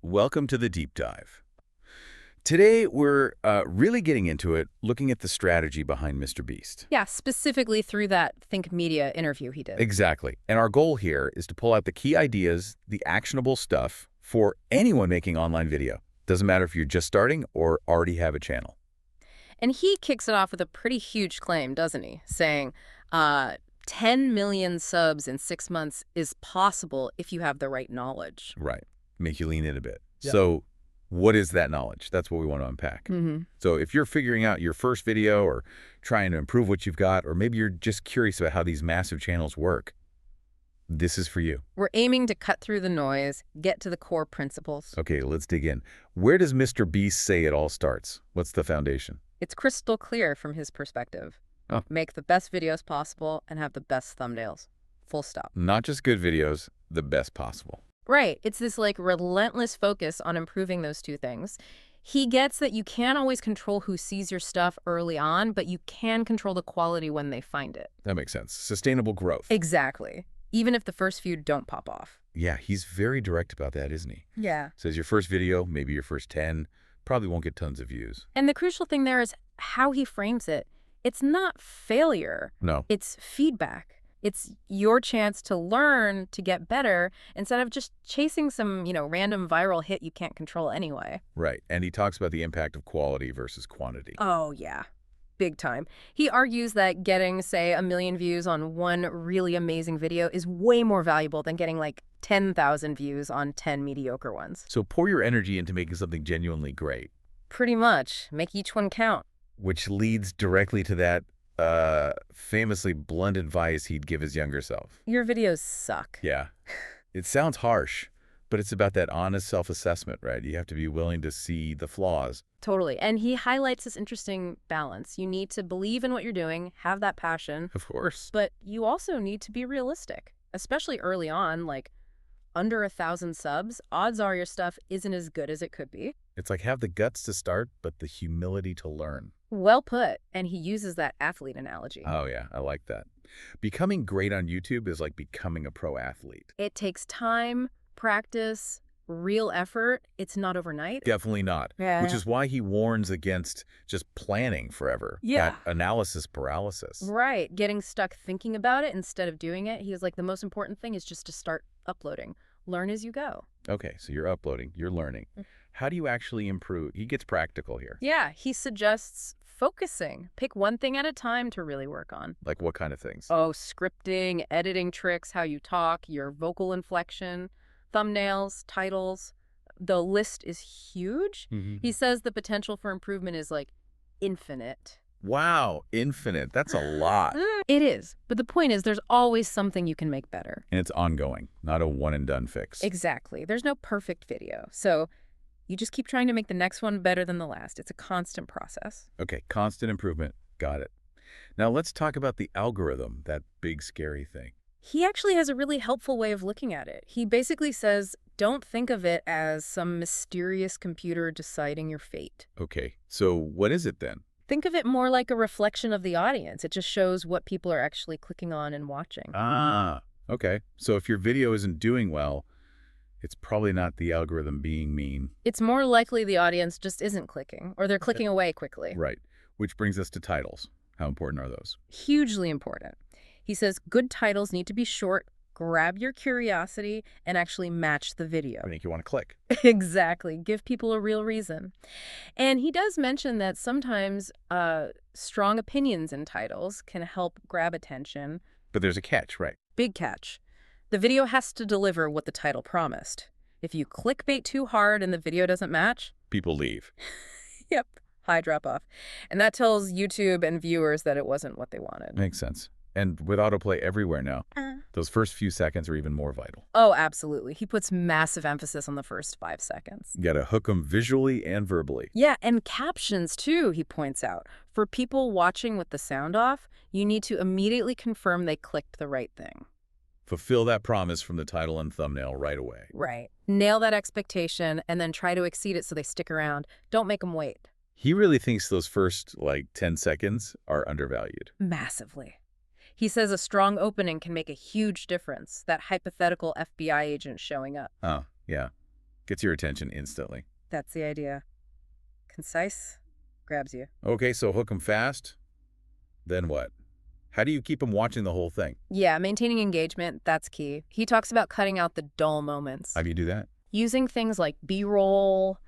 welcome to the deep dive. Today, we're really getting into it, looking at the strategy behind MrBeast. Yeah, specifically through that Think Media interview he did. Exactly. And our goal here is to pull out the key ideas, the actionable stuff for anyone making online video. Doesn't matter if you're just starting or already have a channel. And he kicks it off with a pretty huge claim, doesn't he? Saying 10 million subs in 6 months is possible if you have the right knowledge. Right. Make you lean in a bit. Yep. So what is that knowledge? That's what we want to unpack. Mm-hmm. So if you're figuring out your first video or trying to improve what you've got, or maybe you're just curious about how these massive channels work, this is for you. We're aiming to cut through the noise, get to the core principles. Okay, let's dig in. Where does MrBeast say it all starts? What's the foundation? It's crystal clear from his perspective. Oh. Make the best videos possible and have the best thumbnails. Full stop. Not just good videos, the best possible. Right. It's this relentless focus on improving those two things. He gets that you can't always control who sees your stuff early on, but you can control the quality when they find it. That makes sense. Sustainable growth. Exactly. Even if the first few don't pop off. Yeah, he's very direct about that, isn't he? Yeah. Says your first video, maybe your first 10, probably won't get tons of views. And the crucial thing there is how he frames it. It's not failure. No. It's feedback. It's your chance to learn, to get better, instead of just chasing some, random viral hit you can't control anyway. Right. And he talks about the impact of quality versus quantity. Oh, yeah. Big time. He argues that getting, say, 1 million views on one really amazing video is way more valuable than getting 10,000 views on 10 mediocre ones. So pour your energy into making something genuinely great. Pretty much. Make each one count. Which leads directly to that famously blunt advice he'd give his younger self. Your videos suck. Yeah. It sounds harsh, but it's about that honest self-assessment, right? You have to be willing to see the flaws. Totally. And he highlights this interesting balance. You need to believe in what you're doing, have that passion. Of course. But you also need to be realistic, especially early on, under 1,000 subs, odds are your stuff isn't as good as it could be. It's like have the guts to start, but the humility to learn. Well put. And he uses that athlete analogy. Oh, yeah. I like that. Becoming great on YouTube is like becoming a pro athlete. It takes time, practice, real effort. It's not overnight. Definitely not. Yeah. Which is why he warns against just planning forever. Yeah. That analysis paralysis. Right. Getting stuck thinking about it instead of doing it. He was the most important thing is just to start uploading. Learn as you go. Okay, so you're uploading, you're learning. How do you actually improve? He gets practical here. Yeah, he suggests focusing. Pick one thing at a time to really work on. Like what kind of things? Oh, scripting, editing tricks, how you talk, your vocal inflection, thumbnails, titles. The list is huge. Mm-hmm. He says the potential for improvement is infinite. Wow, infinite. That's a lot. It is. But the point is there's always something you can make better. And it's ongoing, not a one-and-done fix. Exactly. There's no perfect video. So you just keep trying to make the next one better than the last. It's a constant process. Okay, constant improvement. Got it. Now let's talk about the algorithm, that big scary thing. He actually has a really helpful way of looking at it. He basically says, don't think of it as some mysterious computer deciding your fate. Okay, so what is it then? Think of it more like a reflection of the audience. It just shows what people are actually clicking on and watching. Ah, okay. So if your video isn't doing well, it's probably not the algorithm being mean. It's more likely the audience just isn't clicking, or they're clicking away quickly. Right. Which brings us to titles. How important are those? Hugely important. He says good titles need to be short, grab your curiosity, and actually match the video. Make you want to click. Exactly. Give people a real reason. And he does mention that sometimes strong opinions in titles can help grab attention. But there's a catch, right? Big catch. The video has to deliver what the title promised. If you clickbait too hard and the video doesn't match, People leave. yep, high drop off. And that tells YouTube and viewers that it wasn't what they wanted. Makes sense. And with autoplay everywhere now, those first few seconds are even more vital. Oh, absolutely. He puts massive emphasis on the first 5 seconds. You got to hook them visually and verbally. Yeah, and captions too, he points out. For people watching with the sound off, you need to immediately confirm they clicked the right thing. Fulfill that promise from the title and thumbnail right away. Right. Nail that expectation and then try to exceed it so they stick around. Don't make them wait. He really thinks those first, 10 seconds are undervalued. Massively. He says a strong opening can make a huge difference, that hypothetical FBI agent showing up. Oh, yeah. Gets your attention instantly. That's the idea. Concise, grabs you. Okay, so hook them fast. Then what? How do you keep them watching the whole thing? Yeah, maintaining engagement, that's key. He talks about cutting out the dull moments. How do you do that? Using things like B-roll,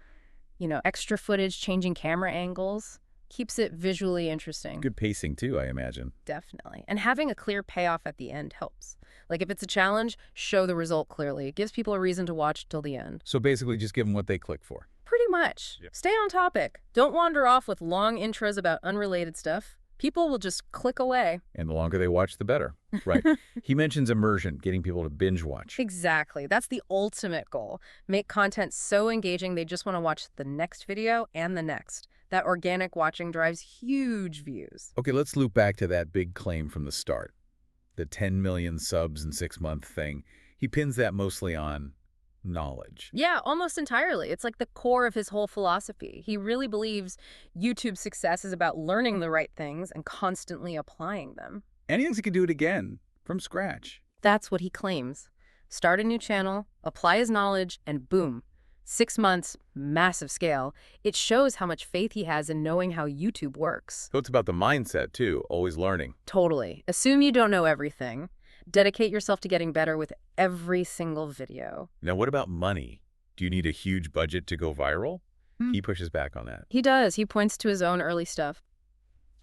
extra footage, changing camera angles, keeps it visually interesting. Good pacing too, I imagine. Definitely. And having a clear payoff at the end helps. Like if it's a challenge, show the result clearly. It gives people a reason to watch till the end. So basically just give them what they click for. Pretty much. Yep. Stay on topic. Don't wander off with long intros about unrelated stuff. People will just click away. And the longer they watch, the better. Right. He mentions immersion, getting people to binge watch. Exactly. That's the ultimate goal. Make content so engaging they just want to watch the next video and the next. That organic watching drives huge views. Okay, let's loop back to that big claim from the start. The 10 million subs in 6 month thing. He pins that mostly on knowledge. Yeah, almost entirely. It's like the core of his whole philosophy. He really believes YouTube's success is about learning the right things and constantly applying them. And he thinks he can do it again, from scratch. That's what he claims. Start a new channel, apply his knowledge, and boom. 6 months, massive scale. It shows how much faith he has in knowing how YouTube works. So it's about the mindset, too, always learning. Totally. Assume you don't know everything. Dedicate yourself to getting better with every single video. Now, what about money? Do you need a huge budget to go viral? He pushes back on that. He does. He points to his own early stuff.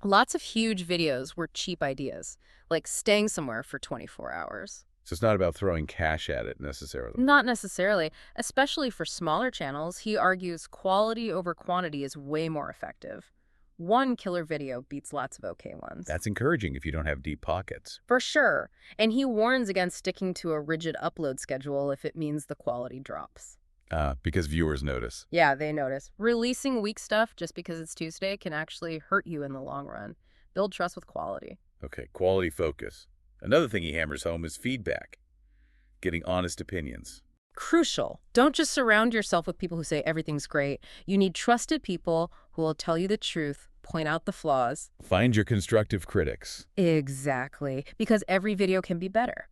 Lots of huge videos were cheap ideas, like staying somewhere for 24 hours. So it's not about throwing cash at it, necessarily. Not necessarily. Especially for smaller channels, he argues quality over quantity is way more effective. One killer video beats lots of okay ones. That's encouraging if you don't have deep pockets. For sure. And he warns against sticking to a rigid upload schedule if it means the quality drops. Because viewers notice. Yeah, they notice. Releasing weak stuff just because it's Tuesday can actually hurt you in the long run. Build trust with quality. Okay, quality focus. Another thing he hammers home is feedback. Getting honest opinions. Crucial. Don't just surround yourself with people who say everything's great. You need trusted people who will tell you the truth, point out the flaws. Find your constructive critics. Exactly. Because every video can be better.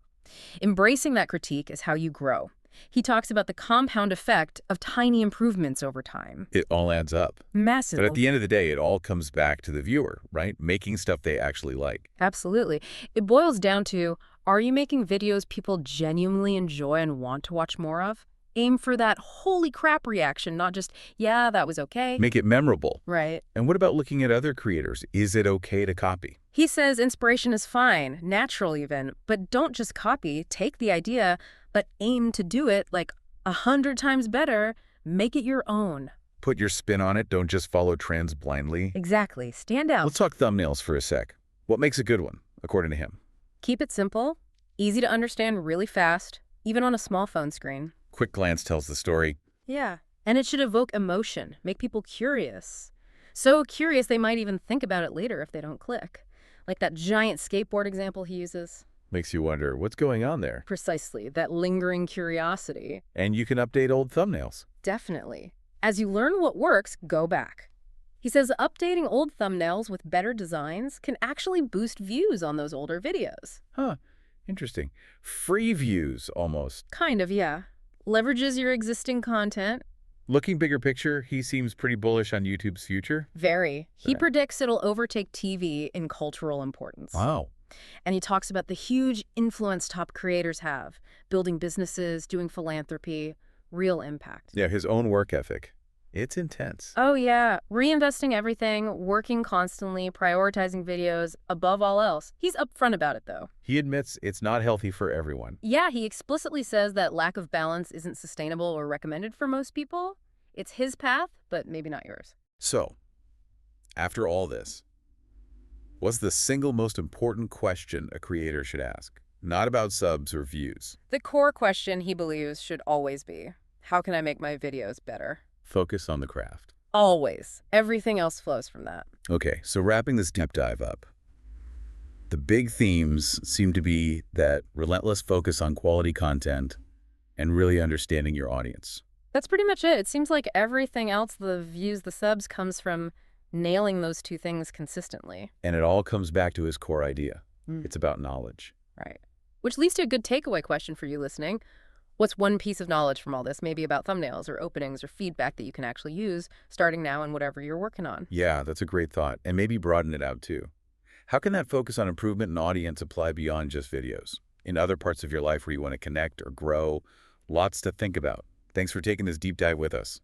Embracing that critique is how you grow. He talks about the compound effect of tiny improvements over time. It all adds up. Massive. But at the end of the day, it all comes back to the viewer, right? Making stuff they actually like. Absolutely. It boils down to, are you making videos people genuinely enjoy and want to watch more of? Aim for that holy crap reaction, not just, yeah, that was okay. Make it memorable. Right. And what about looking at other creators? Is it okay to copy? He says inspiration is fine, natural even, but don't just copy, take the idea, but aim to do it like 100 times better. Make it your own. Put your spin on it. Don't just follow trends blindly. Exactly. Stand out. Let's talk thumbnails for a sec. What makes a good one, according to him? Keep it simple, easy to understand really fast, even on a small phone screen. Quick glance tells the story. Yeah. And it should evoke emotion, make people curious. So curious they might even think about it later if they don't click. Like that giant skateboard example he uses. Makes you wonder, what's going on there? Precisely, that lingering curiosity. And you can update old thumbnails. Definitely. As you learn what works, go back. He says updating old thumbnails with better designs can actually boost views on those older videos. Huh, interesting. Free views, almost. Kind of, yeah. Leverages your existing content. Looking bigger picture, he seems pretty bullish on YouTube's future. Very. He Yeah. predicts it'll overtake TV in cultural importance. Wow. And he talks about the huge influence top creators have, building businesses, doing philanthropy, real impact. Yeah, his own work ethic. It's intense. Oh yeah, reinvesting everything, working constantly, prioritizing videos, above all else. He's upfront about it though. He admits it's not healthy for everyone. Yeah, he explicitly says that lack of balance isn't sustainable or recommended for most people. It's his path, but maybe not yours. So, after all this, what's the single most important question a creator should ask? Not about subs or views. The core question he believes should always be, how can I make my videos better? Focus on the craft. Always. Everything else flows from that. Okay, so wrapping this deep dive up, the big themes seem to be that relentless focus on quality content and really understanding your audience. That's pretty much it. It seems like everything else, the views, the subs, comes from nailing those two things consistently. And it all comes back to his core idea. It's about knowledge. Right. Which leads to a good takeaway question for you listening. What's one piece of knowledge from all this, maybe about thumbnails or openings or feedback that you can actually use starting now in whatever you're working on? Yeah, that's a great thought. And maybe broaden it out too. How can that focus on improvement in audience apply beyond just videos? In other parts of your life where you want to connect or grow, lots to think about. Thanks for taking this deep dive with us.